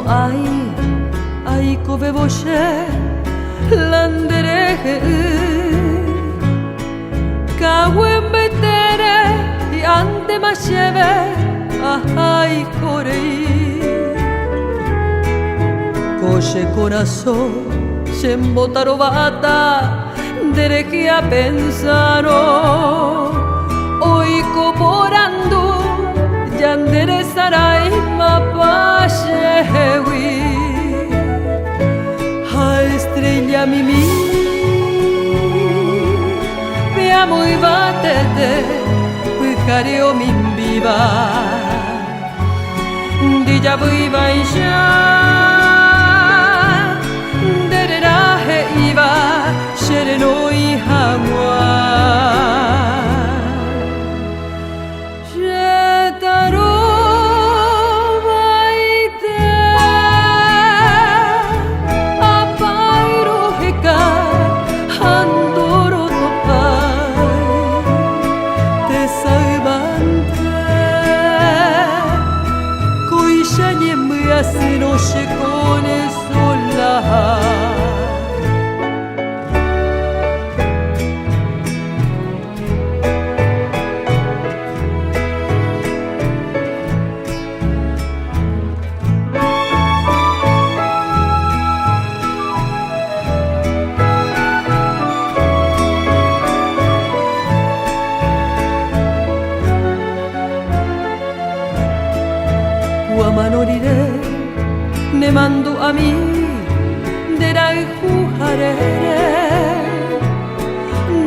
ai kove boshe landerehe kawen betere ante masheve ai korei koshe corazón shembotaro bata derekia pensaro oiko porandu yandere sarai mapashewi ha estrella mimi veamo i batete pujareo min viva dija viva ya dererahe iba shereno i hamwa ne mando a mí de la jujarere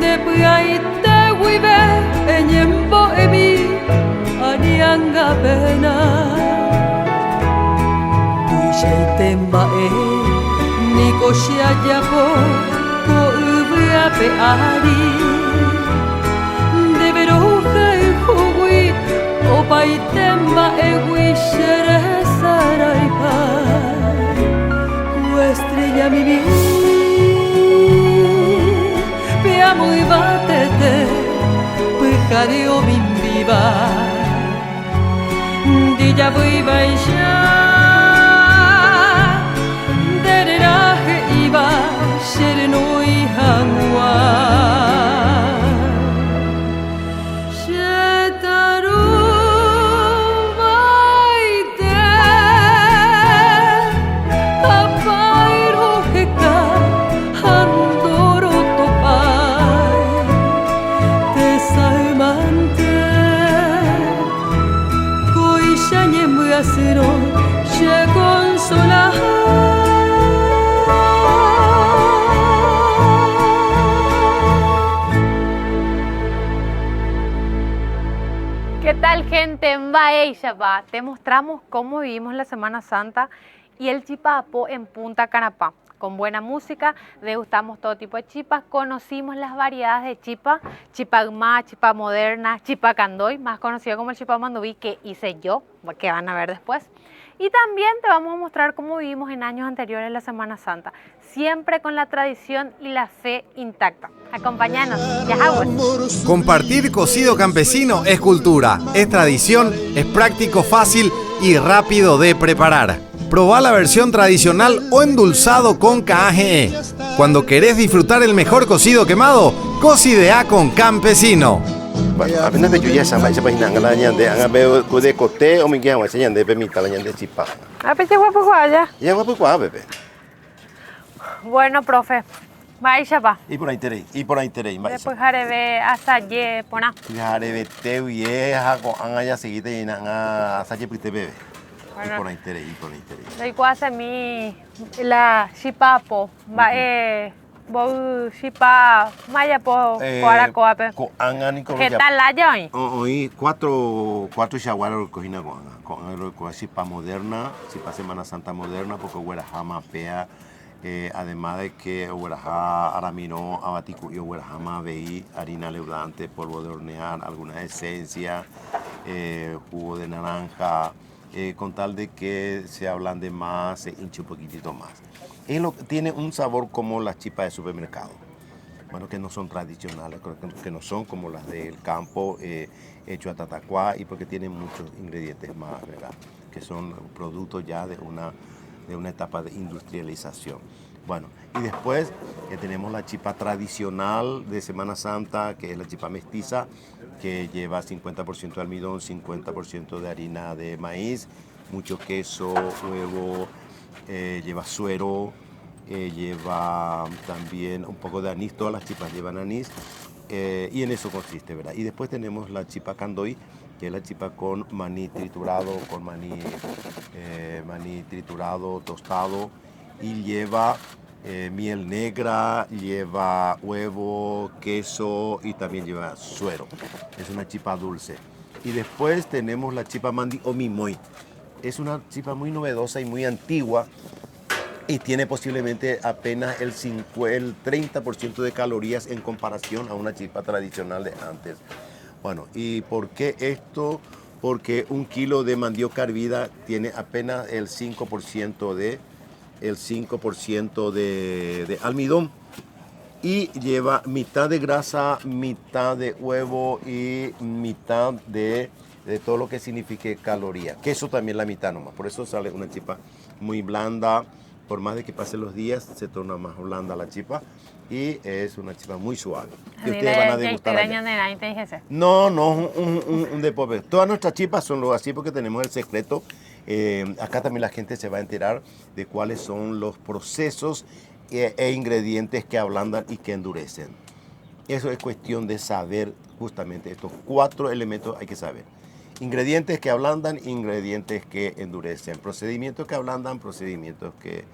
de puaite wibe enyembo ebi anianga pena tuiseitemba niko shiayapo ko ubia pe ari de veroja y jugui o paitemba egui shere saraipa estrella mi vida veamo i batete pujareo min viva dija viva ya dererahe iba shereno i hamwa ¿Qué tal, gente? En Baeyshapa te mostramos cómo vivimos la Semana Santa y el chipapo en Punta Canapá. Con buena música, degustamos todo tipo de chipas, conocimos las variedades de chipa, chipa gma, chipa moderna, chipa candoy, más conocido como el chipa mandubí, que hice yo, que van a ver después. Y también te vamos a mostrar cómo vivimos en años anteriores la Semana Santa, siempre con la tradición y la fe intacta. Acompáñanos, Yahawas. Compartir cocido campesino es cultura, es tradición, es práctico, fácil y rápido de preparar. Probá la versión tradicional o endulzado con KGE. Cuando querés disfrutar el mejor cocido quemado, cocidea con Campesino. Apenas me lluya esa paisa para inangar ñande, anga veo de cote o me guía guay ñande permita la ñande chipa. Apete guapo guaya. Ya guapo guay bebé. Bueno, profe, Baeyshapa. Y por ahí terei. Después jarebe asaye pona. Jarebe te vieja con anga ya seguite y anga asaye pite bebé. Y por ahí terei. Soy cuase mi la chipapo, chipa maya po coaracoape. Con anga ni con. ¿Qué tal la yoy? Hoy cuatro shawaras cocina con chipa moderna, chipa Semana Santa moderna, porque huera jama pea. Además de que hueraja aramino, abatico y hueraja mabeí, harina leudante, polvo de hornear, alguna esencia, jugo de naranja, con tal de que se ablande más, se hinche un poquitito más. Tiene un sabor como las chipas de supermercado, bueno, que no son tradicionales, que no son como las del campo hecho a Tatacuá y porque tienen muchos ingredientes más, ¿verdad? Que son productos ya de una de una etapa de industrialización. Bueno, y después tenemos la chipa tradicional de Semana Santa, que es la chipa mestiza, que lleva 50% de almidón, 50% de harina de maíz, mucho queso, huevo, lleva suero, lleva también un poco de anís, todas las chipas llevan anís, y en eso consiste, ¿verdad? Y después tenemos la chipa candoí, que es la chipa con maní triturado, maní triturado, tostado, y lleva miel negra, lleva huevo, queso y también lleva suero. Es una chipa dulce. Y después tenemos la chipa mandi o mimoy. Es una chipa muy novedosa y muy antigua y tiene posiblemente apenas el 30% de calorías en comparación a una chipa tradicional de antes. Bueno, ¿y por qué esto? Porque un kilo de mandioca hervida tiene apenas el 5% de almidón y lleva mitad de grasa, mitad de huevo y mitad de todo lo que signifique caloría. Queso también la mitad nomás, por eso sale una chipa muy blanda. Por más de que pasen los días, se torna más blanda la chipa y es una chipa muy suave. Que ustedes van a degustar allá. No, un de pobre. Todas nuestras chipas son lo así porque tenemos el secreto. Acá también la gente se va a enterar de cuáles son los procesos e ingredientes que ablandan y que endurecen. Eso es cuestión de saber justamente estos 4 elementos hay que saber. Ingredientes que ablandan, ingredientes que endurecen. Procedimientos que ablandan, procedimientos que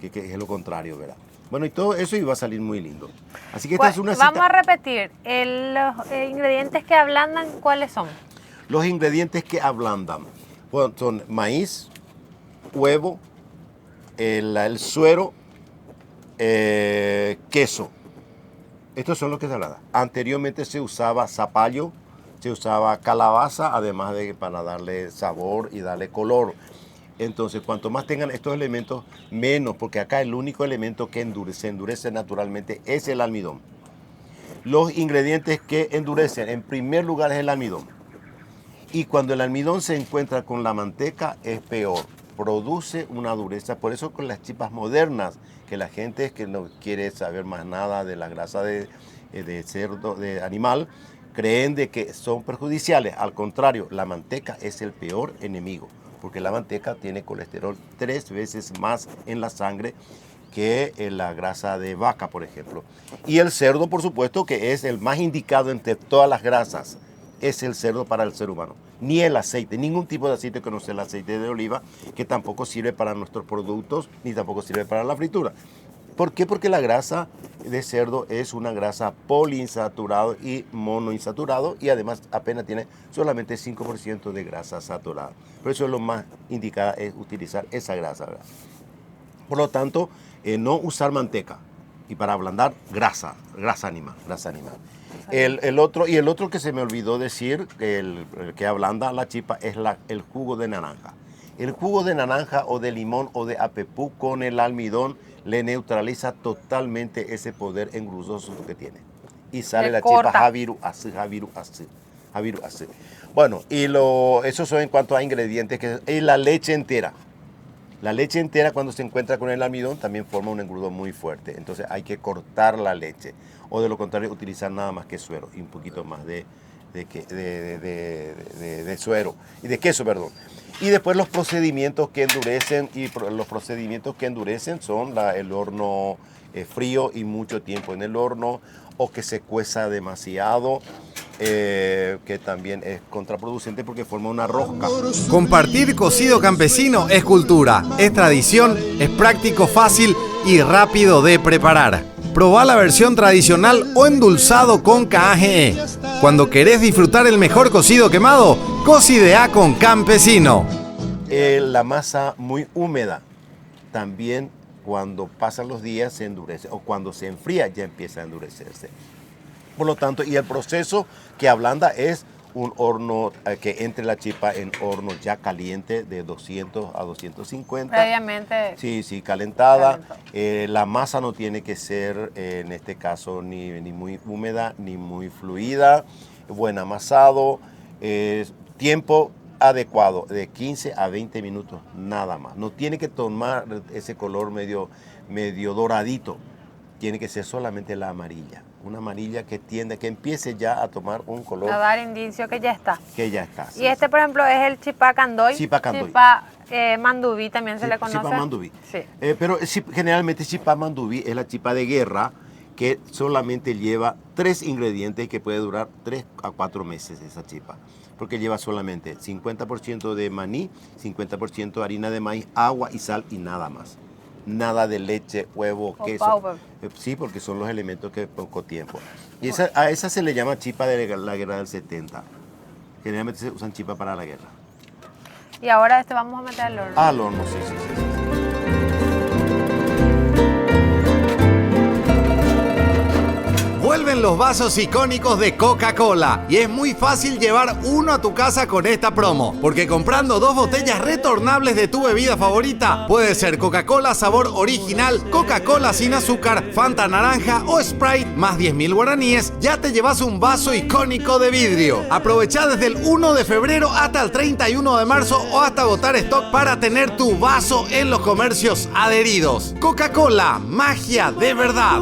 es lo contrario, ¿verdad? Bueno, y todo eso iba a salir muy lindo. Así que esta es una cita. Vamos a repetir. Los ingredientes que ablandan, ¿cuáles son? Los ingredientes que ablandan son maíz, huevo, el suero, queso. Estos son los que se ablandan. Anteriormente se usaba zapallo, se usaba calabaza, además de para darle sabor y darle color. Entonces, cuanto más tengan estos elementos, menos, porque acá el único elemento que endurece naturalmente es el almidón. Los ingredientes que endurecen, en primer lugar, es el almidón. Y cuando el almidón se encuentra con la manteca, es peor. Produce una dureza. Por eso con las chipas modernas, que la gente que no quiere saber más nada de la grasa de cerdo, de animal, creen de que son perjudiciales. Al contrario, la manteca es el peor enemigo, porque la manteca tiene colesterol 3 veces más en la sangre que la grasa de vaca, por ejemplo. Y el cerdo, por supuesto, que es el más indicado entre todas las grasas, es el cerdo para el ser humano. Ni el aceite, ningún tipo de aceite que no sea el aceite de oliva, que tampoco sirve para nuestros productos, ni tampoco sirve para la fritura. ¿Por qué? Porque la grasa de cerdo es una grasa poliinsaturado y monoinsaturado y además apenas tiene solamente 5% de grasa saturada. Por eso es lo más indicado es utilizar esa grasa, ¿verdad? Por lo tanto, no usar manteca y para ablandar grasa animal. El otro que se me olvidó decir, el que ablanda la chipa, es el jugo de naranja. El jugo de naranja o de limón o de apepú con el almidón le neutraliza totalmente ese poder engrudoso que tiene. Y sale la chipa javiru así. Bueno, y esos son en cuanto a ingredientes. Y la leche entera. La leche entera cuando se encuentra con el almidón también forma un engrudo muy fuerte. Entonces hay que cortar la leche. O de lo contrario, utilizar nada más que suero y un poquito más de suero. Y de queso, perdón. Y después los procedimientos que endurecen, son el horno frío y mucho tiempo en el horno, o que se cueza demasiado, que también es contraproducente porque forma una rosca. Compartir cocido campesino es cultura, es tradición, es práctico, fácil y rápido de preparar. Probá la versión tradicional o endulzado con KGE. Cuando querés disfrutar el mejor cocido quemado, cocidea con Campesino. La masa muy húmeda también cuando pasan los días se endurece, o cuando se enfría ya empieza a endurecerse. Por lo tanto, y el proceso que ablanda es un horno que entre la chipa en horno ya caliente de 200 a 250. Previamente. Sí, calentada. La masa no tiene que ser, en este caso, ni muy húmeda ni muy fluida. Buen amasado. Tiempo adecuado de 15 a 20 minutos, nada más. No tiene que tomar ese color medio doradito. Tiene que ser solamente la amarilla. Una amarilla que empiece ya a tomar un color. A dar indicio que ya está. Que ya está. Y este, por ejemplo, es el chipá candoy. Chipá candoy. Chipá mandubí también se le conoce. Chipá mandubí. Sí. Pero generalmente chipá mandubí es la chipá de guerra que solamente lleva 3 ingredientes que puede durar 3 a 4 meses esa chipa. Porque lleva solamente 50% de maní, 50% de harina de maíz, agua y sal y nada más. Nada de leche, huevo, queso. Sí, porque son los elementos que poco tiempo. Y a esa se le llama chipa de la guerra del 70. Generalmente se usan chipa para la guerra. Y ahora vamos a meter al horno. Al horno, sí. Vuelven los vasos icónicos de Coca-Cola y es muy fácil llevar uno a tu casa con esta promo, porque comprando 2 botellas retornables de tu bebida favorita, puede ser Coca-Cola sabor original, Coca-Cola sin azúcar, Fanta naranja o Sprite más 10.000 guaraníes, ya te llevas un vaso icónico de vidrio. Aprovecha desde el 1 de febrero hasta el 31 de marzo o hasta agotar stock para tener tu vaso en los comercios adheridos. Coca-Cola, magia de verdad.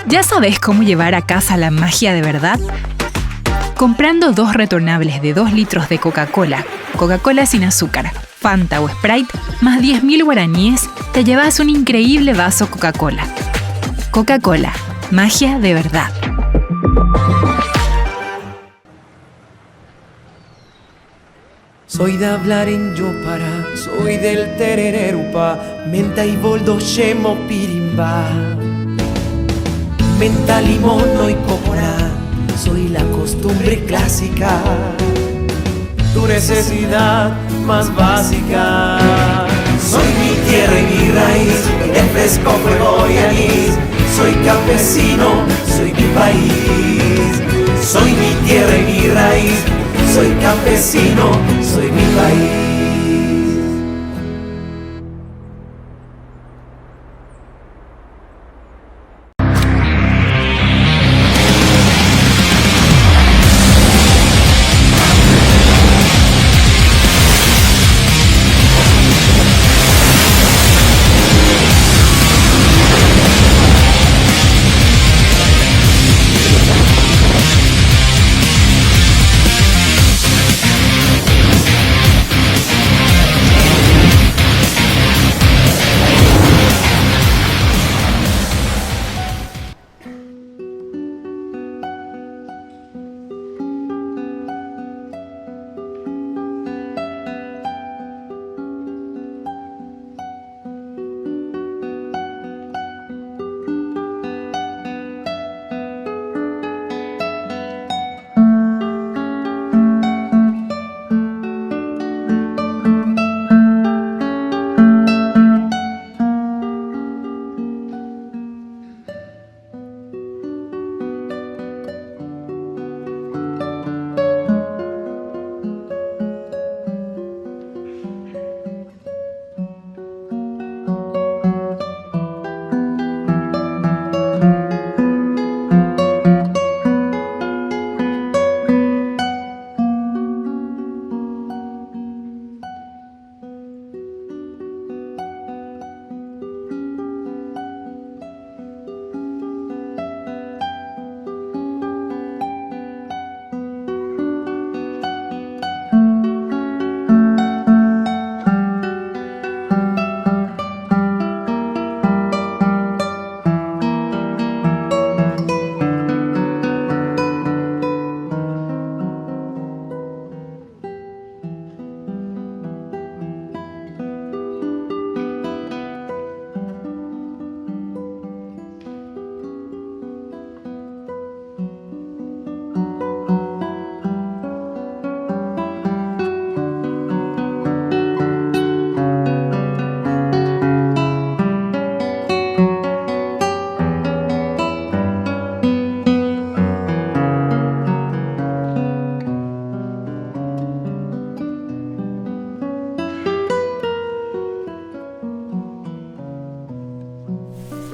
¿Ya sabes cómo llevar a casa la magia de verdad? Comprando 2 retornables de 2 litros de Coca-Cola, Coca-Cola sin azúcar, Fanta o Sprite, más 10.000 guaraníes, te llevas un increíble vaso Coca-Cola. Coca-Cola, magia de verdad. Soy de hablar en Yopara, soy del terererupa, menta y boldo shemo pirimba. Menta, limón, no y copora, soy la costumbre clásica, tu necesidad más básica. Soy mi tierra y mi raíz, el fresco fuego y anís. Soy campesino, soy mi país. Soy mi tierra y mi raíz, soy campesino, soy mi país.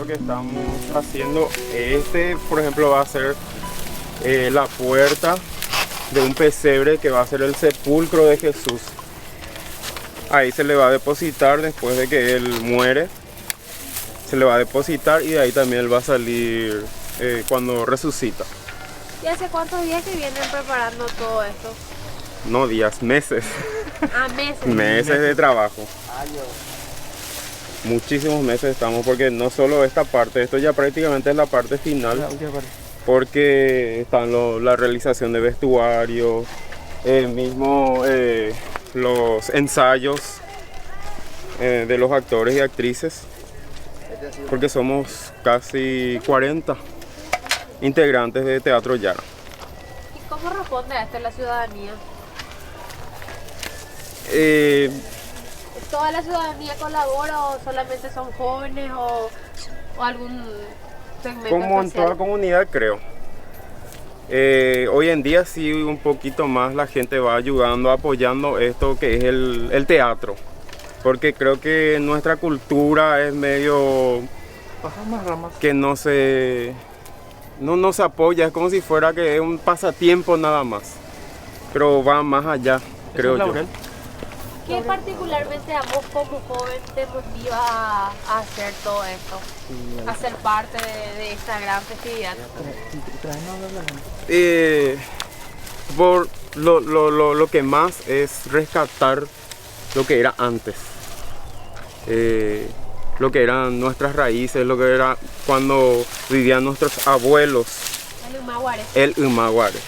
lo que estamos haciendo, por ejemplo, va a ser la puerta de un pesebre que va a ser el sepulcro de Jesús. Ahí se le va a depositar después de que él muere. Se le va a depositar y de ahí también él va a salir cuando resucita. ¿Y hace cuántos días que vienen preparando todo esto? No días, meses. Ah, meses. Meses de trabajo. Muchísimos meses estamos, porque no solo esta parte, esto ya prácticamente es la parte final. Porque están la realización de vestuario, mismo los ensayos de los actores y actrices, porque somos casi 40 integrantes de Teatro Yara. ¿Y cómo responde a esto la ciudadanía? ¿Toda la ciudadanía colabora o solamente son jóvenes o algún segmento Como en especial? toda comunidad, creo. Hoy en día sí un poquito más la gente va ayudando, apoyando esto que es el teatro, porque creo que nuestra cultura es medio que no se apoya, es como si fuera que es un pasatiempo nada más, pero va más allá, creo yo. ¿Qué particularmente a vos como joven te motiva a hacer todo esto? A ser parte de esta gran festividad. Por lo que más es rescatar lo que era antes. Lo que eran nuestras raíces, lo que era cuando vivían nuestros abuelos. El Humaguare. El Humaguare.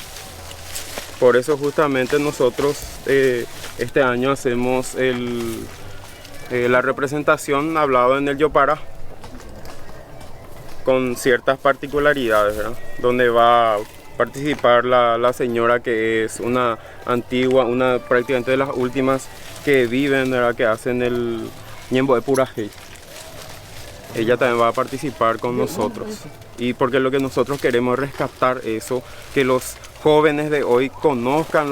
Por eso justamente nosotros este año hacemos la representación hablado en el Yopara con ciertas particularidades, ¿verdad? Donde va a participar la señora que es una antigua, una prácticamente de las últimas que viven, ¿verdad? Que hacen el Ñembo de Purajey. Ella también va a participar con nosotros, y porque lo que nosotros queremos es rescatar eso, que los jóvenes de hoy conozcan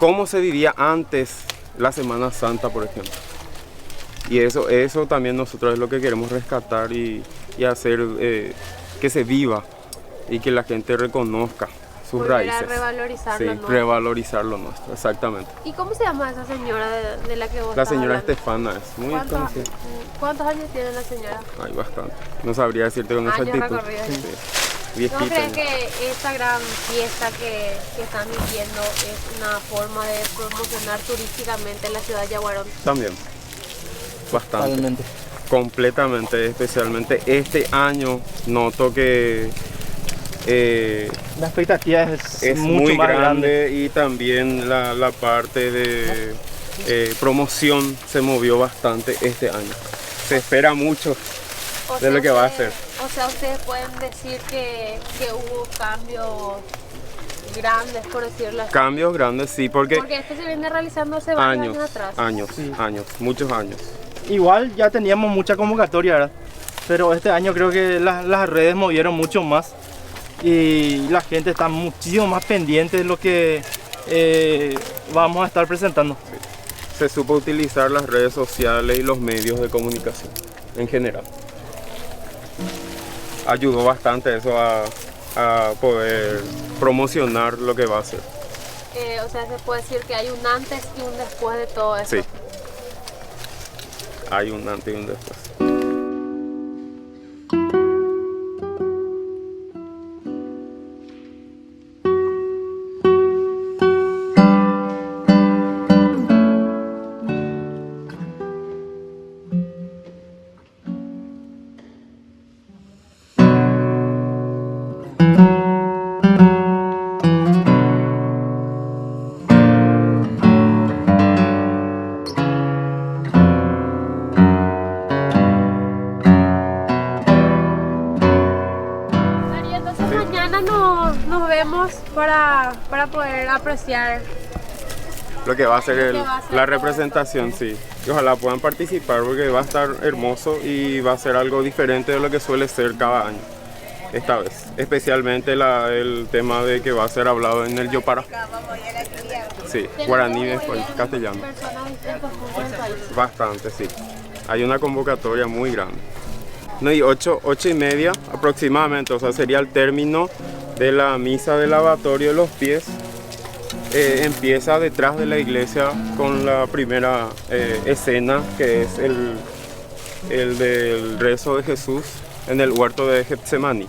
cómo se vivía antes la Semana Santa, por ejemplo. Y eso también nosotros es lo que queremos rescatar y hacer que se viva y que la gente reconozca sus Volver raíces. A revalorizar sí, lo nuestro. revalorizar lo nuestro, exactamente. ¿Y cómo se llama esa señora de la que vos La estás señora hablando? Estefana es muy conocida. ¿Cuántos años tiene la señora? Hay bastante. No sabría decirte con Años exactitud. recorridos. Sí. ¿No Viejita crees ya. que esta gran fiesta que están viviendo es una forma de promocionar turísticamente la ciudad de Yaguarón? También. Bastante. Totalmente. Completamente, especialmente este año noto que La expectativa es mucho muy más grande y también la parte de promoción se movió bastante este año. Se espera mucho de lo que va a hacer. O sea, ustedes pueden decir que hubo cambios grandes, por decirlo así. Cambios grandes, sí, porque Porque esto se viene realizando hace varios años atrás. años, muchos años. Igual ya teníamos mucha convocatoria, ¿verdad? Pero este año creo que las redes movieron mucho más y la gente está muchísimo más pendiente de lo que vamos a estar presentando. Se supo utilizar las redes sociales y los medios de comunicación en general. Ayudó bastante eso a poder promocionar lo que va a ser. O sea, se puede decir que hay un antes y un después de todo eso. Sí. Hay un antes y un después. María, entonces mañana nos vemos para poder apreciar. Lo que va a ser, Lo que va a ser la todo representación, sí. Y ojalá puedan participar porque va a estar hermoso y va a ser algo diferente de lo que suele ser cada año. Esta vez, especialmente el tema de que va a ser hablado en el Yopara. Sí, guaraní después, castellano. Personas de distintos puntos del país. Bastante, sí. Hay una convocatoria muy grande. No, y 8:30 aproximadamente, o sea, sería el término de la misa del lavatorio de los pies. Empieza detrás de la iglesia con la primera escena, que es el del rezo de Jesús en el huerto de Getsemaní.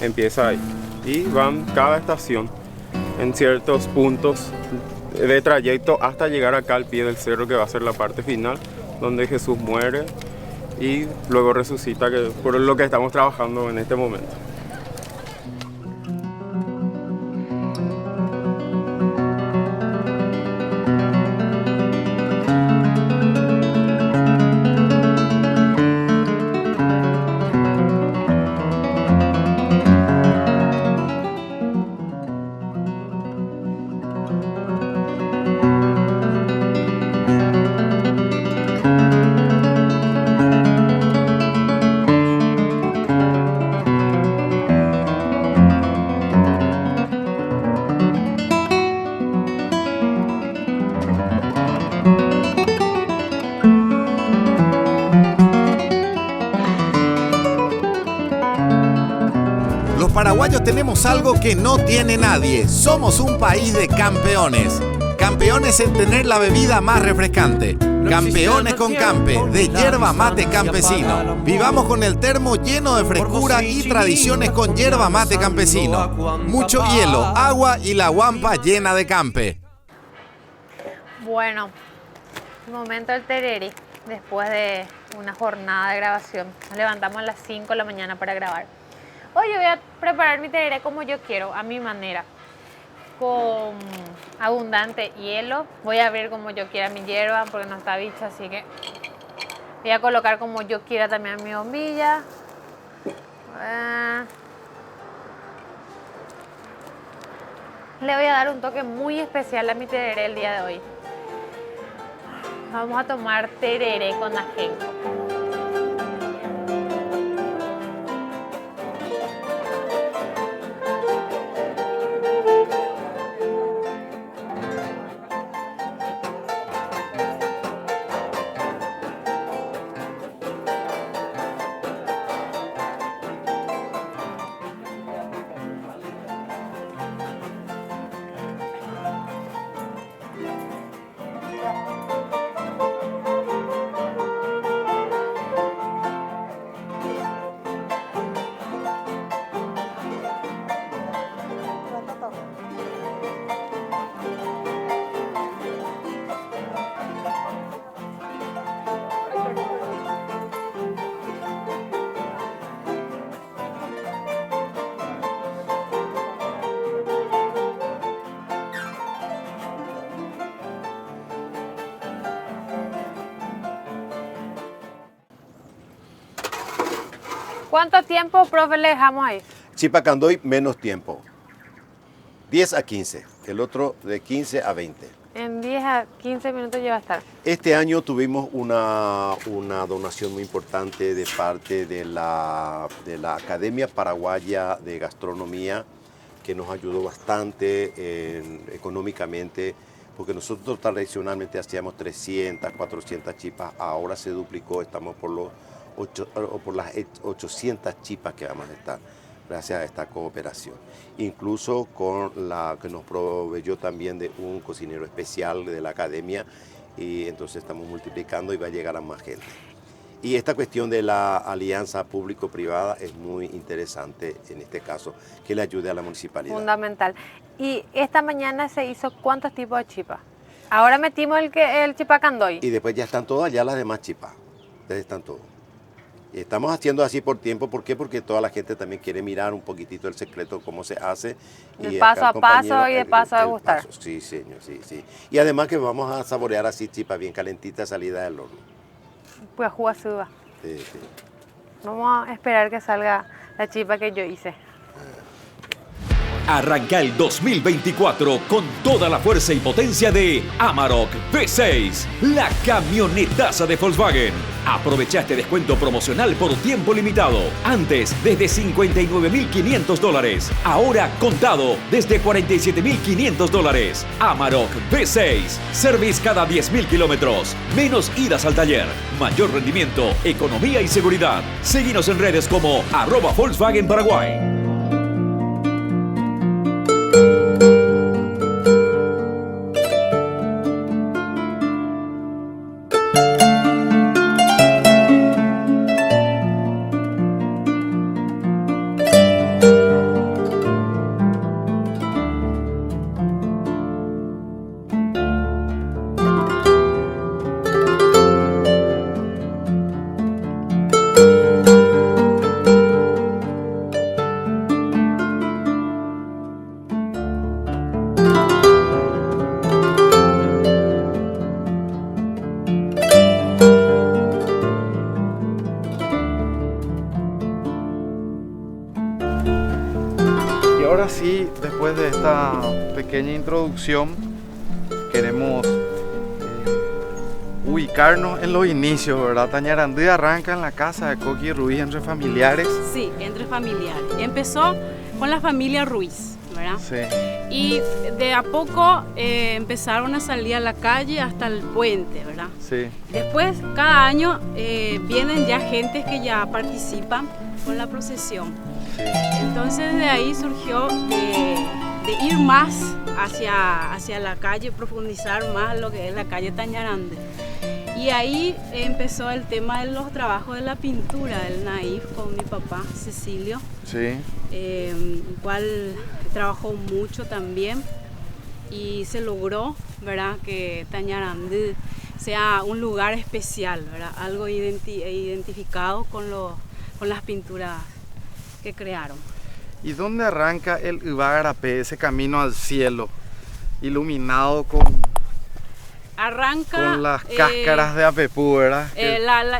Empieza ahí. Y van cada estación en ciertos puntos de trayecto hasta llegar acá al pie del cerro, que va a ser la parte final, donde Jesús muere y luego resucita, que por lo que estamos trabajando en este momento. Los paraguayos tenemos algo que no tiene nadie. Somos un país de campeones. Campeones en tener la bebida más refrescante. Campeones con Campe, de yerba mate campesino. Vivamos con el termo lleno de frescura y tradiciones con yerba mate campesino. Mucho hielo, agua y la guampa llena de Campe. Bueno, momento del tereré, después de una jornada de grabación. Nos levantamos a las 5 de la mañana para grabar. Hoy yo voy a preparar mi tereré como yo quiero, a mi manera. Con abundante hielo. Voy a abrir como yo quiera mi hierba porque no está bicha, así que voy a colocar como yo quiera también mi bombilla. Le voy a dar un toque muy especial a mi tereré el día de hoy. Vamos a tomar tereré con ajenjo. ¿Cuánto tiempo, profe, le dejamos ahí? Chipa candoy, menos tiempo. 10 a 15. El otro de 15 a 20. En 10 a 15 minutos ya va a estar. Este año tuvimos una donación muy importante de parte de la Academia Paraguaya de Gastronomía, que nos ayudó bastante económicamente, porque nosotros tradicionalmente hacíamos 300, 400 chipas, ahora se duplicó, estamos por las 800 chipas que vamos a estar, gracias a esta cooperación. Incluso con la que nos proveyó también de un cocinero especial de la academia, y entonces estamos multiplicando y va a llegar a más gente. Y esta cuestión de la alianza público-privada es muy interesante en este caso, que le ayude a la municipalidad. Fundamental. Y esta mañana se hizo ¿cuántos tipos de chipas? Ahora metimos el chipa candoy. Y después ya están todas ya las demás chipas, ya están todos. Y estamos haciendo así por tiempo, ¿por qué? Porque toda la gente también quiere mirar un poquitito el secreto, cómo se hace. De paso a paso y de paso a gustar. Sí, señor, sí, sí. Y además que vamos a saborear así chipas bien calentitas salida del horno. Pues jugar suba. Sí, sí. Vamos a esperar que salga la chipa que yo hice. Arranca el 2024 con toda la fuerza y potencia de Amarok V6, la camionetaza de Volkswagen. Aprovecha este descuento promocional por tiempo limitado. Antes, desde $59.500. Ahora, contado, desde $47.500. Amarok V6. Service cada 10.000 kilómetros. Menos idas al taller. Mayor rendimiento, economía y seguridad. Síguenos en redes como @Volkswagen Paraguay. Ahora sí, después de esta pequeña introducción, queremos ubicarnos en los inicios, ¿verdad? Tañarandí arranca en la casa de Coqui Ruiz entre familiares. Sí, entre familiares. Empezó con la familia Ruiz, ¿verdad? Sí. Y de a poco empezaron a salir a la calle hasta el puente, ¿verdad? Sí. Después, cada año vienen ya gentes que ya participan con la procesión. Entonces de ahí surgió de ir más hacia la calle, profundizar más lo que es la calle Tañarandí. Y ahí empezó el tema de los trabajos de la pintura, el naif con mi papá Cecilio, Sí. el cual trabajó mucho también y se logró, ¿verdad?, que Tañarandí sea un lugar especial, ¿verdad?, algo identificado con las pinturas que crearon. ¿Y dónde arranca el Ibagarapé, ese camino al cielo, iluminado con las cáscaras de apepú, ¿verdad?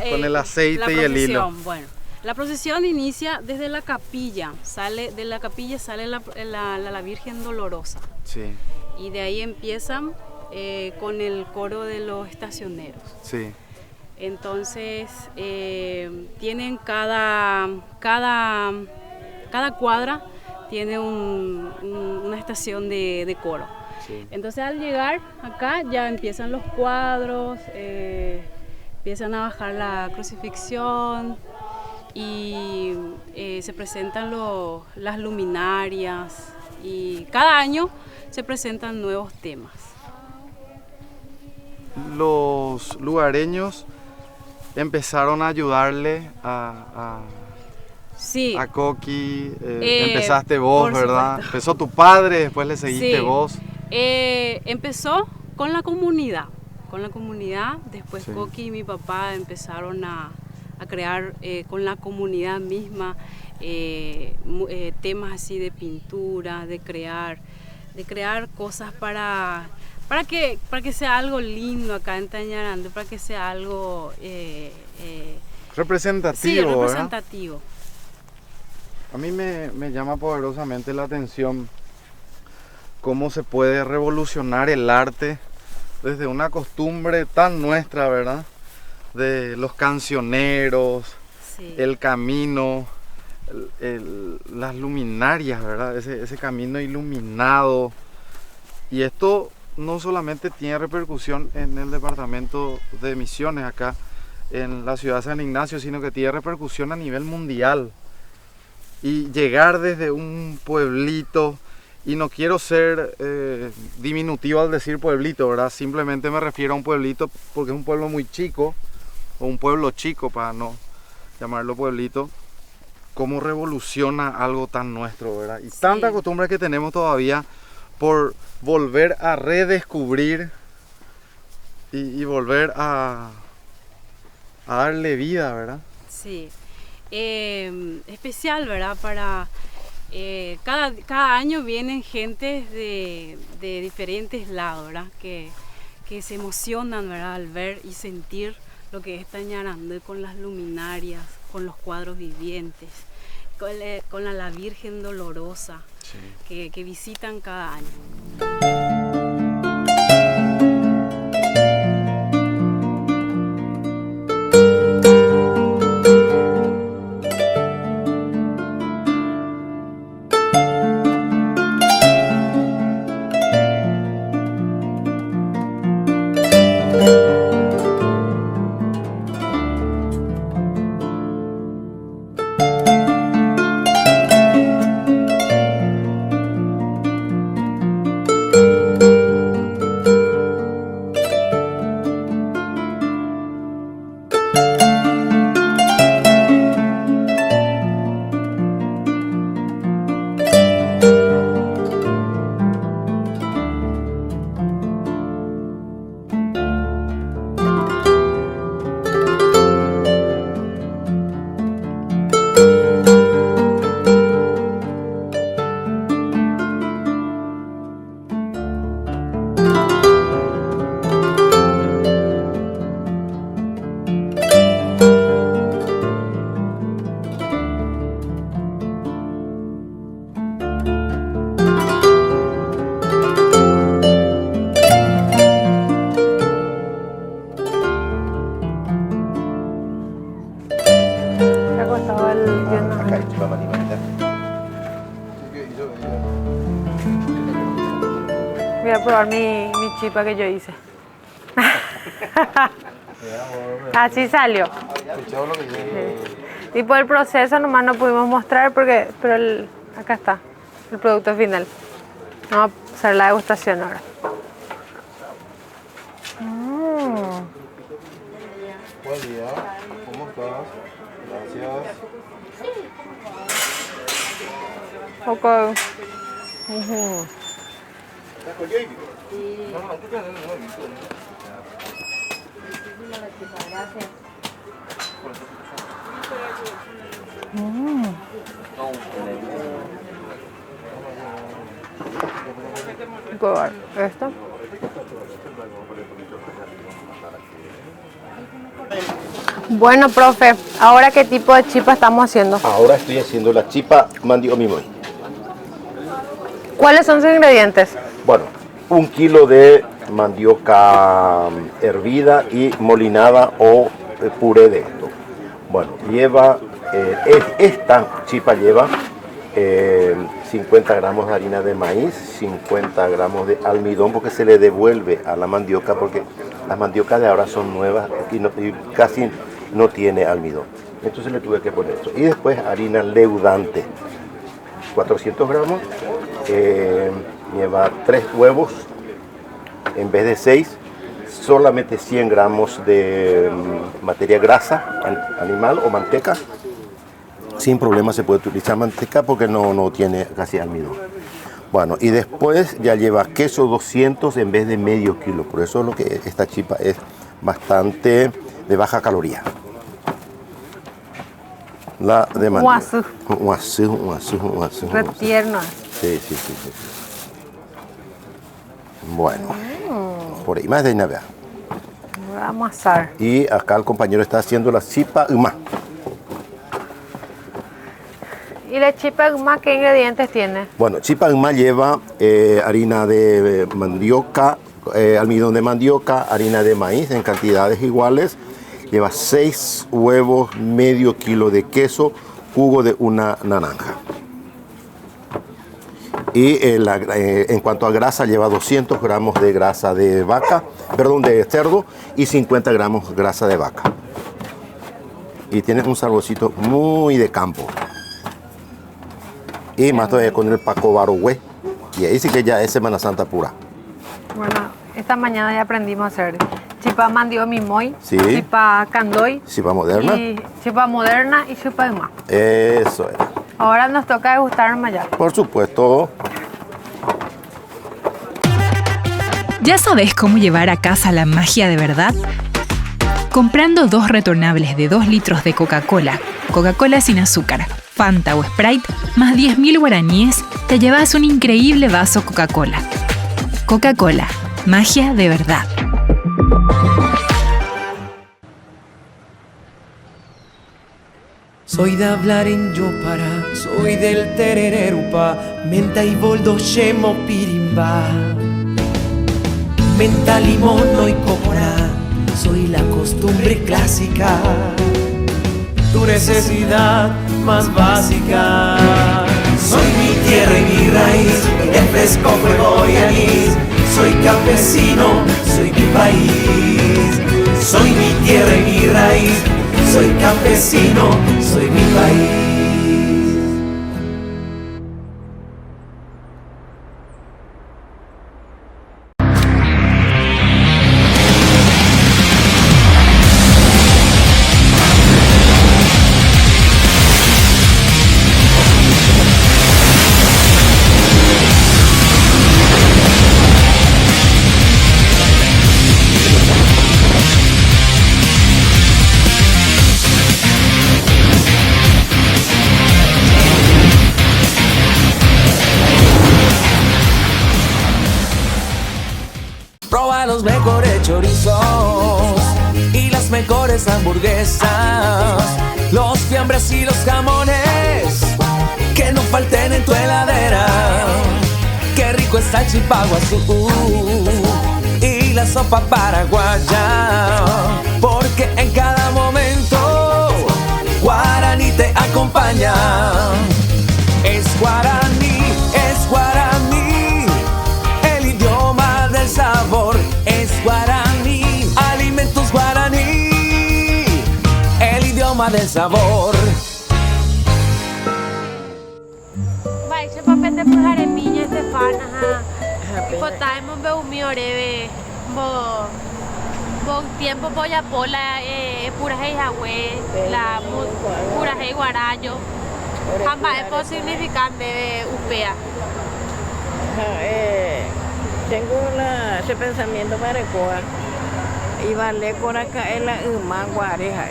Con el aceite y el hilo? Bueno, la procesión inicia desde la capilla, de la capilla sale la Virgen Dolorosa. Sí. Y de ahí empiezan con el coro de los estacioneros. Sí. Entonces tienen cada cuadra tiene una estación de coro. Sí. Entonces al llegar acá ya empiezan los cuadros, empiezan a bajar la crucifixión y se presentan las luminarias y cada año se presentan nuevos temas. Los lugareños empezaron a ayudarle a Coqui, empezaste vos, ¿verdad? Supuesto. Empezó tu padre, después le seguiste vos. Empezó con la comunidad, después sí. Coqui y mi papá empezaron a crear con la comunidad misma temas así de pintura, de crear cosas para que sea algo lindo acá en Tañarandí, para que sea algo representativo. Sí, representativo. ¿Verdad? A mí me llama poderosamente la atención cómo se puede revolucionar el arte desde una costumbre tan nuestra, ¿verdad? De los cancioneros, sí. El camino, las luminarias, ¿verdad? Ese camino iluminado. Y esto no solamente tiene repercusión en el departamento de Misiones, acá en la ciudad de San Ignacio, sino que tiene repercusión a nivel mundial. Y llegar desde un pueblito, y no quiero ser diminutivo al decir pueblito, ¿verdad? Simplemente me refiero a un pueblito porque es un pueblo muy chico, o un pueblo chico para no llamarlo pueblito. Cómo revoluciona algo tan nuestro, ¿verdad? Y sí. Tanta costumbre que tenemos todavía por volver a redescubrir y volver a darle vida, ¿verdad? Sí. Especial, ¿verdad? Para cada año vienen gentes de diferentes lados, ¿verdad? Que se emocionan, ¿verdad? Al ver y sentir lo que es Tañarandí con las luminarias, con los cuadros vivientes, con la Virgen Dolorosa, sí. que visitan cada año. estaba el lleno. Acá hay chipa manimalita. Voy a probar mi chipa que yo hice. Así salió. Sí. Y por el proceso nomás no pudimos mostrar pero acá está, el producto final. Vamos a hacer la degustación ahora. Buen día, ¿cómo estás? Gracias. Poco. Probar esto. Bueno, profe, ¿ahora qué tipo de chipa estamos haciendo? Ahora estoy haciendo la chipa mandioca mimoy. ¿Cuáles son sus ingredientes? Bueno, 1 kilo de mandioca hervida y molinada o puré de esto. Bueno, esta chipa lleva 50 gramos de harina de maíz, 50 gramos de almidón, porque se le devuelve a la mandioca, porque las mandiocas de ahora son nuevas y casi no tiene almidón. Entonces le tuve que poner esto. Y después harina leudante, 400 gramos, lleva 3 huevos en vez de 6, solamente 100 gramos de materia grasa animal o manteca. Sin problema se puede utilizar manteca porque no tiene casi almidón. Bueno, y después ya lleva queso 200 en vez de medio kilo. Por eso lo que esta chipa es bastante de baja caloría. La de mandioca. Guazú. Retierno. Sí. Bueno, por ahí más de nada. Voy a amasar. Y acá el compañero está haciendo la chipa uma. ¿Y la chipa uma qué ingredientes tiene? Bueno, chipa uma lleva harina de mandioca, almidón de mandioca, harina de maíz en cantidades iguales. Lleva 6 huevos, medio kilo de queso, jugo de una naranja. Y en cuanto a grasa, lleva 200 gramos de grasa de de cerdo y 50 gramos grasa de vaca. Y tiene un saborcito muy de campo. Y más todavía con el Paco Barogüe. Y ahí sí que ya es Semana Santa pura. Bueno, esta mañana ya aprendimos a hacer chipa mandioca mimoy, sí, chipa candoy, chipa moderna y chipa moderna y chipa uma. Eso era. Ahora nos toca degustar ya. Por supuesto. ¿Ya sabes cómo llevar a casa la magia de verdad? Comprando 2 retornables de 2 litros de Coca-Cola, Coca-Cola sin azúcar, Fanta o Sprite, más 10.000 guaraníes, te llevas un increíble vaso Coca-Cola. Coca-Cola, magia de verdad. Soy de hablar en Yopara, soy del terererupa, menta y boldo shemo pirimba. Menta, limón, y cocora, soy la costumbre clásica. Tu necesidad más básica. Soy mi tierra y mi raíz, el fresco fuego y anís. Soy campesino, soy mi país. Soy mi tierra y mi raíz. Soy campesino, soy mi país. Los mejores chorizos y las mejores hamburguesas, los fiambres y los jamones que no falten en tu heladera. Qué rico está el chipaguazú y la sopa paraguaya, porque en cada momento guaraní te acompaña. Es guaraní, el idioma del sabor. Es guaraní, alimentos guaraní, el idioma del sabor. Vai, se papete por jaremiña Estefana, Ipotaimon beumi oreve, bo tiempo polla pola, pura hei la pura hei guarayo. Jamba es significante de upea. Tengo ese pensamiento marecoa y vale por acá en la guareja.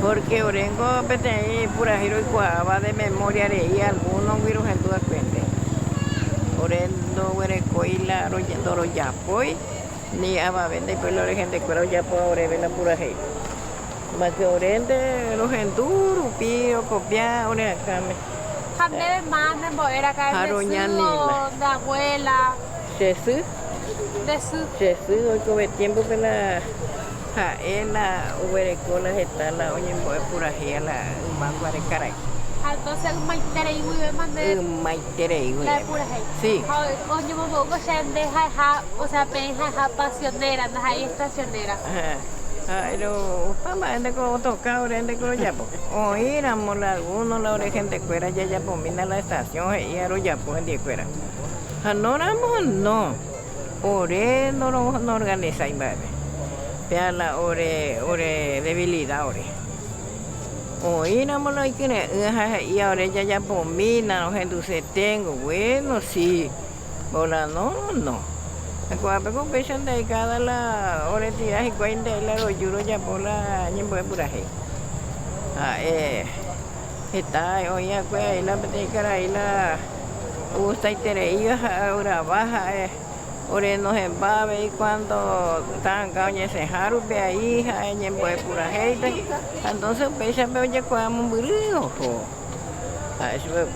Porque orengo pete pura giro y cuava de memoria de algunos virus en toda cuenta. Orendo huerecoy la doro yapoi ni aba vende pues la gente cuero yapo ore la pura giro. Más que orende los enduro pío copia ore acá me. Jamne manden boer acá de abuela. Jesús. Jesús hoy come tiempo que la la huerecola está la oye pura gía la mango de caray. Entonces maitere y vive mande. Maitere y la pura gía. Sí. Oye mo go sende o sea penja pasionera, anda ahí estacionera. Pero papá ende con toca orende con ya po. Oíramos algunos la oreja de cuera ya pomina la estación y aro ya po en de cuera. Anoramos no. Ore no organiza y vale. Vea la ore debilidad ore. Oíramos lo que y ahora ya pomina no gente se tengo bueno sí. Bola no. Cuando con pesan de cada la hora tira y cuenta la lo juro ya por la ni puede pura ahí. Está hoy a cuál la petecara y la gusta y tereía ahora baja ore nos embabe y cuando están cañas se jaru ve ahí ni puede pura gente. Entonces pesa veo ya como un burro. Eso es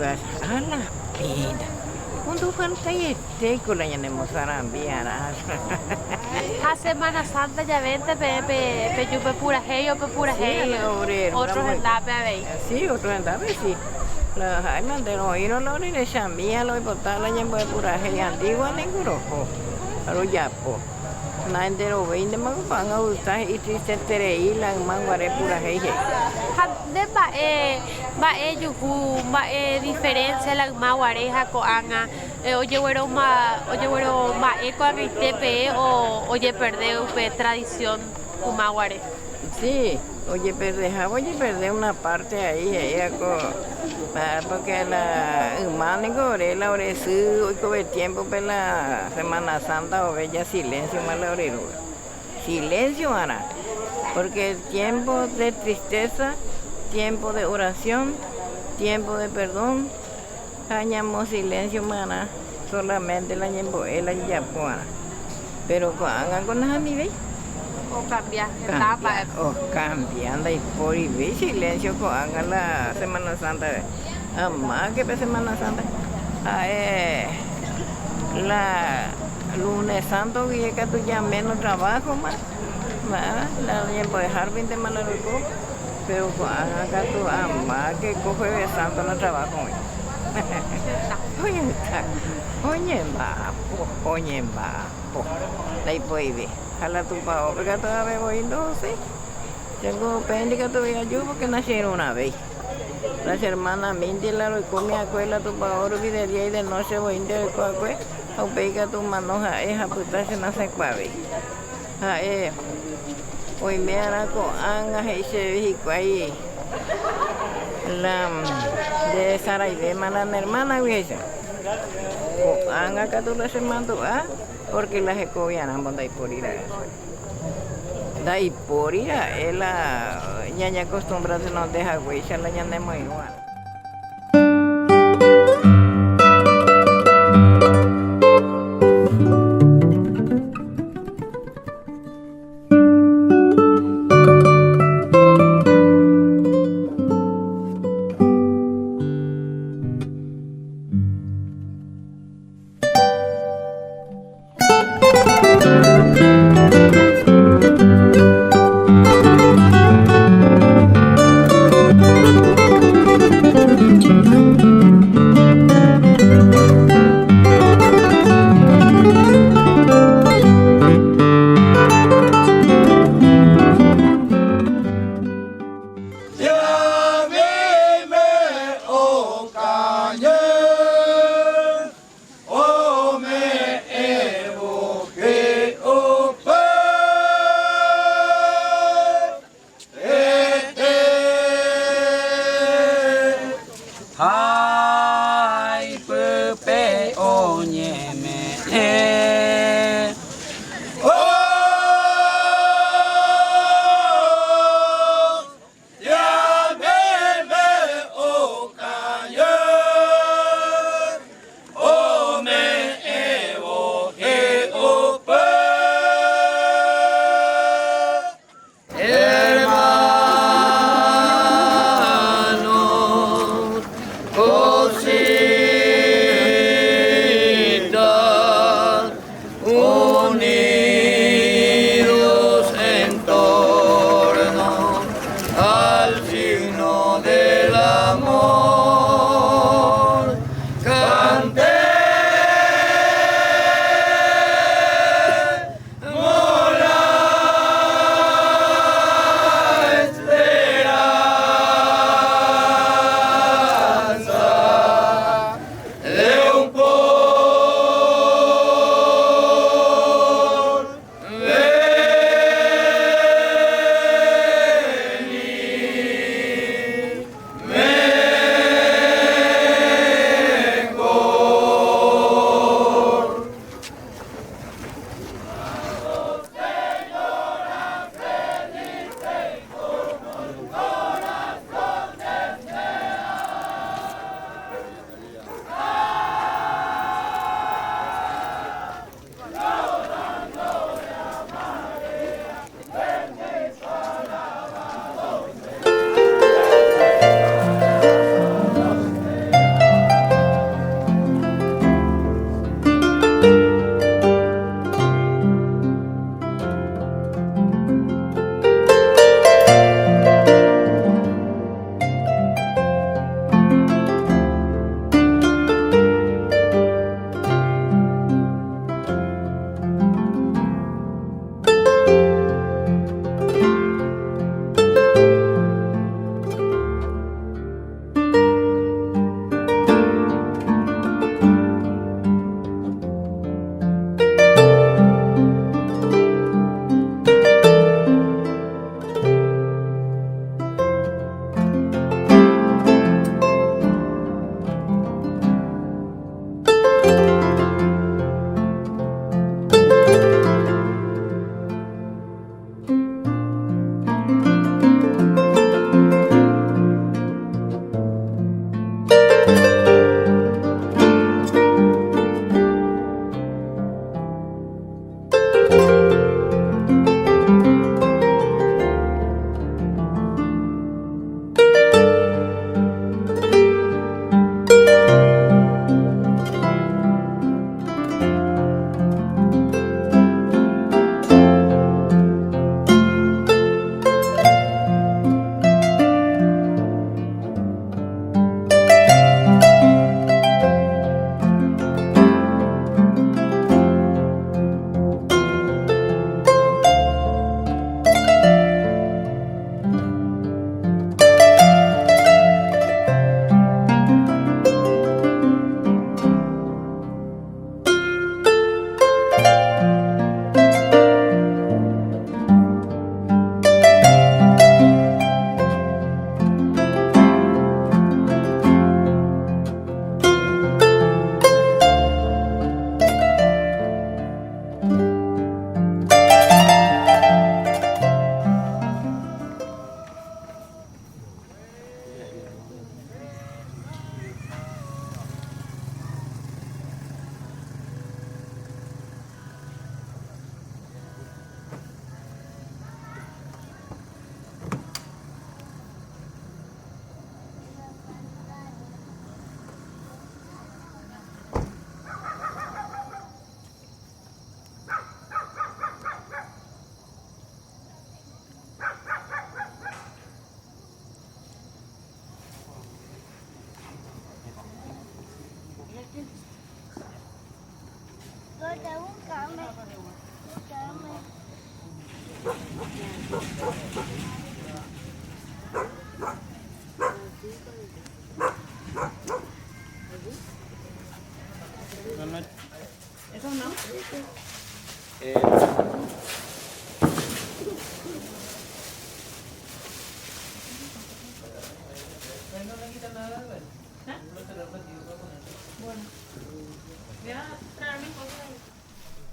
a la vida. Cuando falta este con la llamamos zarambiana. A Semana Santa ya vente pe yupe pura hey o pe pura hey. Otros endape a ver. Sí, otros endape sí. La Jaime de no ir no ni de chambia lo botar la llamo de pura hey antigua ni grupo. A lo yapo. Na entero 20 más van a gustar y triste tereí la manguare pura hey. De va yuhu va diferencia la maguareja coanga oye güero ma eco a tepe o oye perder tradición maguare. Sí, oye perder una parte ahí ella porque la humana la oresu hoy con el tiempo de la Semana Santa o bella silencio más la orerura. Silencio Ana, porque el tiempo de tristeza, tiempo de oración, tiempo de perdón, cañamos silencio mana, solamente la ñembo la yapuana. Pero con las amigas o cambiar etapa o cambiando y por y silencio con la Semana Santa. Más que Semana Santa. La lunes santo que tú ya menos trabajo más. La tiempo de Harbin de Malaruco. Pero acá tú amas que coge de santo no trabajo hoy. Oye, la hipoide. Jala tu pao, porque todavía voy no sé. Tengo pende que todavía yo porque nacieron una vez. Las hermanas Mindy la lo come a cuela tu pao, y de día y de noche voy a cuacue. O pega tu manoja, puta se nace cuave. Hoy me hará con angas y se ve ahí. La de Sara y de mala hermana, vieja. Anga que tú le mando, porque las ecovianas van a ir por ir a eso. Da y por ir a él, la ñaña acostumbrada no deja huella, la ñaña muy igual.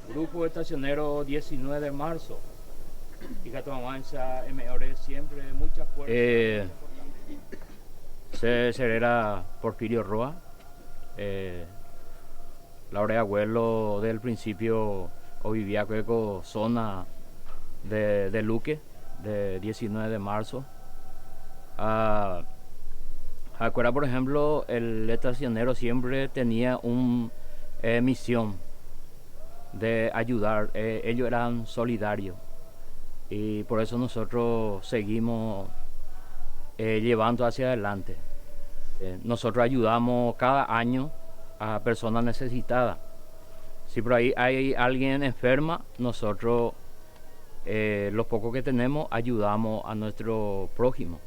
Grupo estacionero 19 de marzo. Y Catamancha MR siempre mucha fuerza. Se era Porfirio Roa. La hora de abuelo del principio o vivía con zona de Luque, de 19 de marzo. Acuerda, por ejemplo, el estacionero siempre tenía una misión de ayudar. Ellos eran solidarios y por eso nosotros seguimos llevando hacia adelante. Nosotros ayudamos cada año a personas necesitadas. Si por ahí hay alguien enferma, nosotros los pocos que tenemos ayudamos a nuestro prójimo.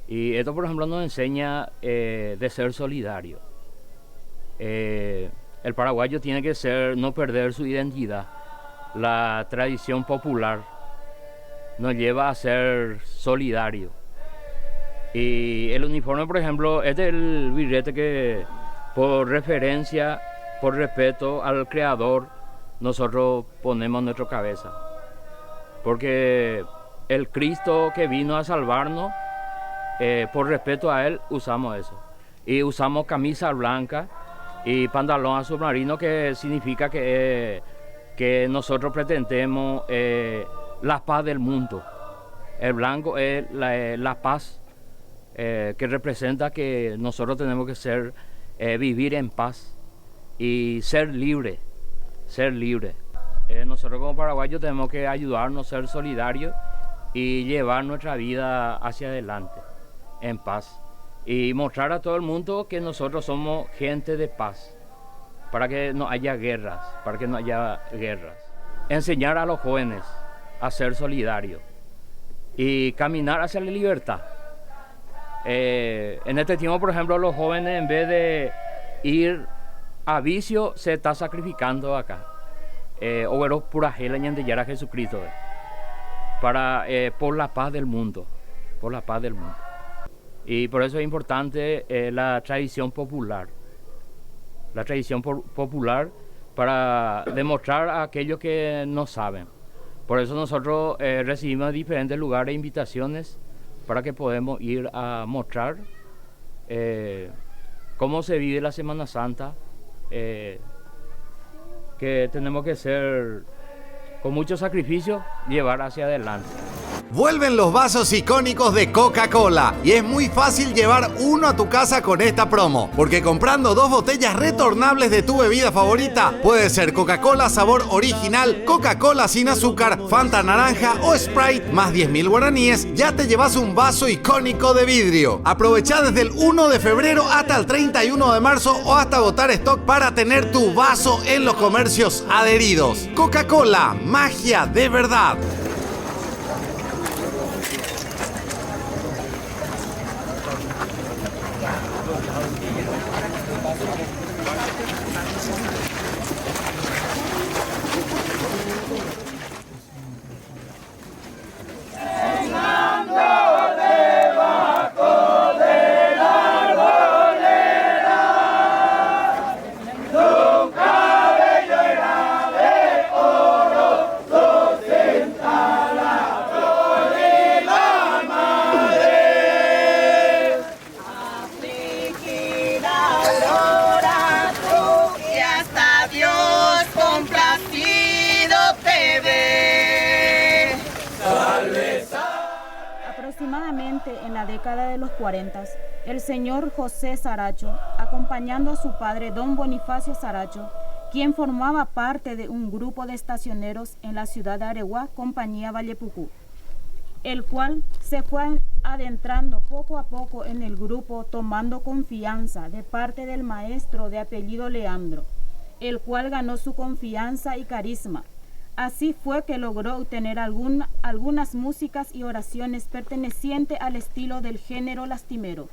Y esto, por ejemplo, nos enseña de ser solidario. El paraguayo tiene que no perder su identidad. La tradición popular nos lleva a ser solidario. Y el uniforme, por ejemplo, este es el birrete que, por referencia, por respeto al creador, nosotros ponemos en nuestra cabeza. Porque el Cristo que vino a salvarnos, por respeto a él, usamos eso. Y usamos camisa blanca y pantalón azul marino, que significa que nosotros pretendemos la paz del mundo. El blanco es la paz, que representa que nosotros tenemos que vivir en paz y ser libres. Nosotros como paraguayos tenemos que ayudarnos, ser solidarios y llevar nuestra vida hacia adelante en paz y mostrar a todo el mundo que nosotros somos gente de paz, para que no haya guerras, Enseñar a los jóvenes a ser solidarios y caminar hacia la libertad. En este tiempo, por ejemplo, los jóvenes, en vez de ir a vicio, se está sacrificando acá. O pura gela y endellar a Jesucristo por la paz del mundo, Y por eso es importante la tradición popular. La tradición popular para demostrar a aquellos que no saben. Por eso nosotros recibimos en diferentes lugares invitaciones para que podamos ir a mostrar cómo se vive la Semana Santa, que tenemos que ser, con mucho sacrificio, llevar hacia adelante. Vuelven los vasos icónicos de Coca-Cola y es muy fácil llevar uno a tu casa con esta promo, porque comprando 2 botellas retornables de tu bebida favorita, puede ser Coca-Cola sabor original, Coca-Cola sin azúcar, Fanta naranja o Sprite más 10.000 guaraníes, ya te llevas un vaso icónico de vidrio. Aprovecha desde el 1 de febrero hasta el 31 de marzo o hasta agotar stock para tener tu vaso en los comercios adheridos. Coca-Cola, magia de verdad. Aproximadamente en la década de los 40, el señor José Saracho, acompañando a su padre don Bonifacio Saracho, quien formaba parte de un grupo de estacioneros en la ciudad de Areguá, compañía Vallepucú, el cual se fue adentrando poco a poco en el grupo, tomando confianza de parte del maestro de apellido Leandro, el cual ganó su confianza y carisma. Así fue que logró obtener algunas músicas y oraciones pertenecientes al estilo del género lastimero.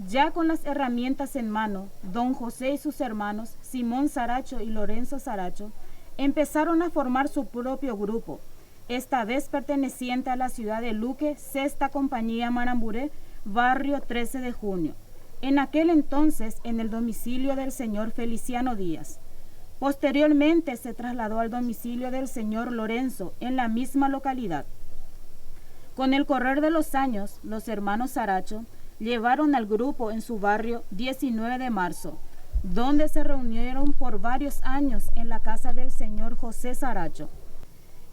Ya con las herramientas en mano, don José y sus hermanos, Simón Saracho y Lorenzo Saracho, empezaron a formar su propio grupo, esta vez perteneciente a la ciudad de Luque, Sexta Compañía Maramburé, barrio 13 de junio, en aquel entonces en el domicilio del señor Feliciano Díaz. Posteriormente se trasladó al domicilio del señor Lorenzo en la misma localidad. Con el correr de los años, los hermanos Saracho llevaron al grupo en su barrio 19 de marzo, donde se reunieron por varios años en la casa del señor José Saracho.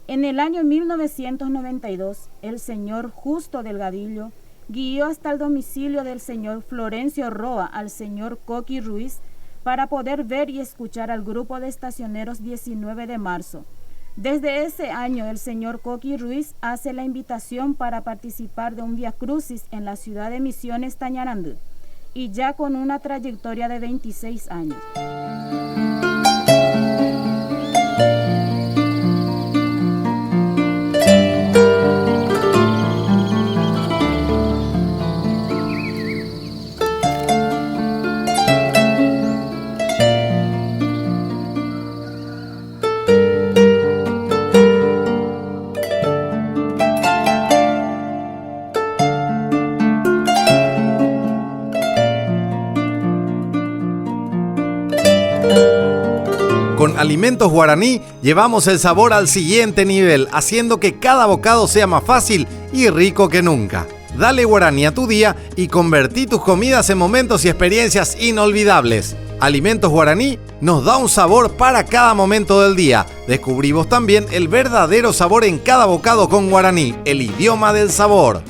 En el año 1992, el señor Justo Delgadillo guió hasta el domicilio del señor Florencio Roa al señor Coqui Ruiz para poder ver y escuchar al grupo de estacioneros 19 de marzo. Desde ese año, el señor Coqui Ruiz hace la invitación para participar de un viacrucis en la ciudad de Misiones, Tañarandú, y ya con una trayectoria de 26 años. Con Alimentos Guaraní llevamos el sabor al siguiente nivel, haciendo que cada bocado sea más fácil y rico que nunca. Dale Guaraní a tu día y convertí tus comidas en momentos y experiencias inolvidables. Alimentos Guaraní nos da un sabor para cada momento del día. Descubrimos también el verdadero sabor en cada bocado con Guaraní, el idioma del sabor.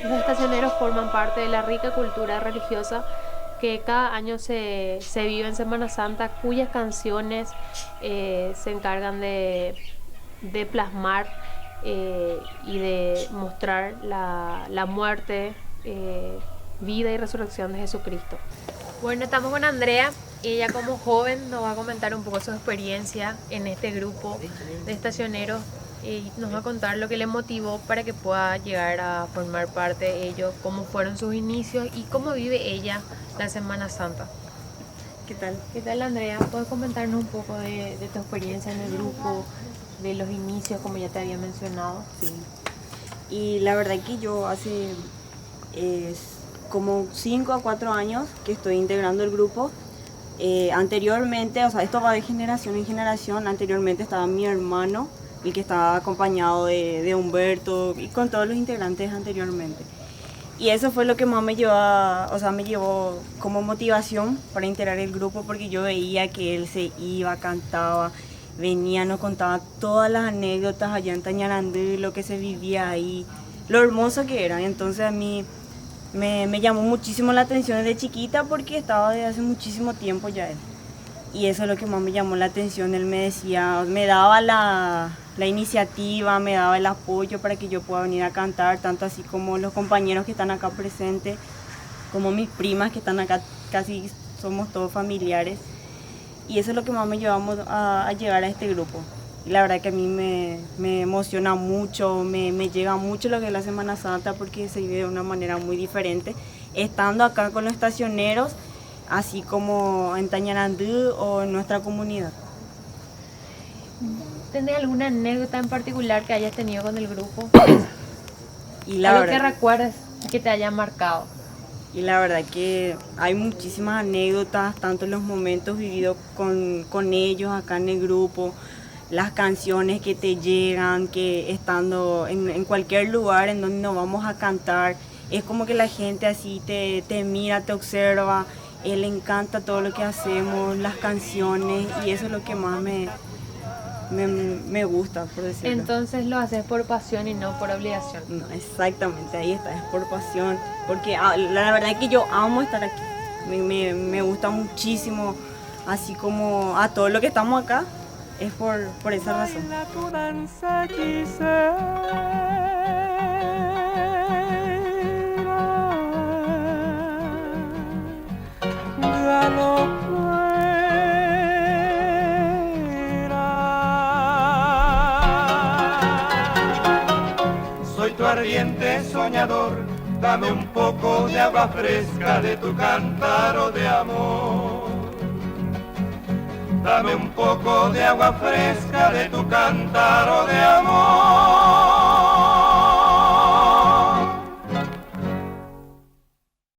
Los estacioneros forman parte de la rica cultura religiosa que cada año se vive en Semana Santa, cuyas canciones se encargan de plasmar y de mostrar la muerte, vida y resurrección de Jesucristo. Bueno, estamos con Andrea y ella como joven nos va a comentar un poco su experiencia en este grupo de estacioneros y nos va a contar lo que le motivó para que pueda llegar a formar parte de ellos, cómo fueron sus inicios y cómo vive ella la Semana Santa. ¿Qué tal? ¿Qué tal, Andrea? ¿Puedes comentarnos un poco de tu experiencia en el grupo, de los inicios, como ya te había mencionado? Sí. Y la verdad que yo hace como 5 a 4 años que estoy integrando el grupo. Anteriormente, o sea, esto va de generación en generación. Anteriormente estaba mi hermano, el que estaba acompañado de Humberto y con todos los integrantes anteriormente. Y eso fue lo que más me llevó como motivación para integrar el grupo, porque yo veía que él se iba, cantaba, venía, nos contaba todas las anécdotas allá en Tañarandú, lo que se vivía ahí, lo hermoso que era. Entonces a mí me llamó muchísimo la atención desde chiquita, porque estaba desde hace muchísimo tiempo ya él. Y eso es lo que más me llamó la atención. Él me decía, me daba la iniciativa, me daba el apoyo para que yo pueda venir a cantar, tanto así como los compañeros que están acá presentes, como mis primas que están acá, casi somos todos familiares. Y eso es lo que más me llevamos a llegar a este grupo. Y la verdad que a mí me emociona mucho, me llega mucho lo que es la Semana Santa, porque se vive de una manera muy diferente, estando acá con los estacioneros, así como en Tañarandú o en nuestra comunidad. ¿Tenés alguna anécdota en particular que hayas tenido con el grupo? Y la algo verdad, que recuerdes que te haya marcado. Y la verdad que hay muchísimas anécdotas, tanto en los momentos vividos con ellos acá en el grupo, las canciones que te llegan, que estando en cualquier lugar en donde nos vamos a cantar, es como que la gente así te mira, te observa, le encanta todo lo que hacemos, las canciones, y eso es lo que más me gusta, por decirlo. Entonces lo haces por pasión y no por obligación. No, exactamente, ahí está, es por pasión, porque la verdad es que yo amo estar aquí, me gusta muchísimo, así como a todos los que estamos acá, es por esa razón. Tu danza Soy tu ardiente soñador, dame un poco de agua fresca de tu cántaro de amor. Dame un poco de agua fresca de tu cántaro de amor.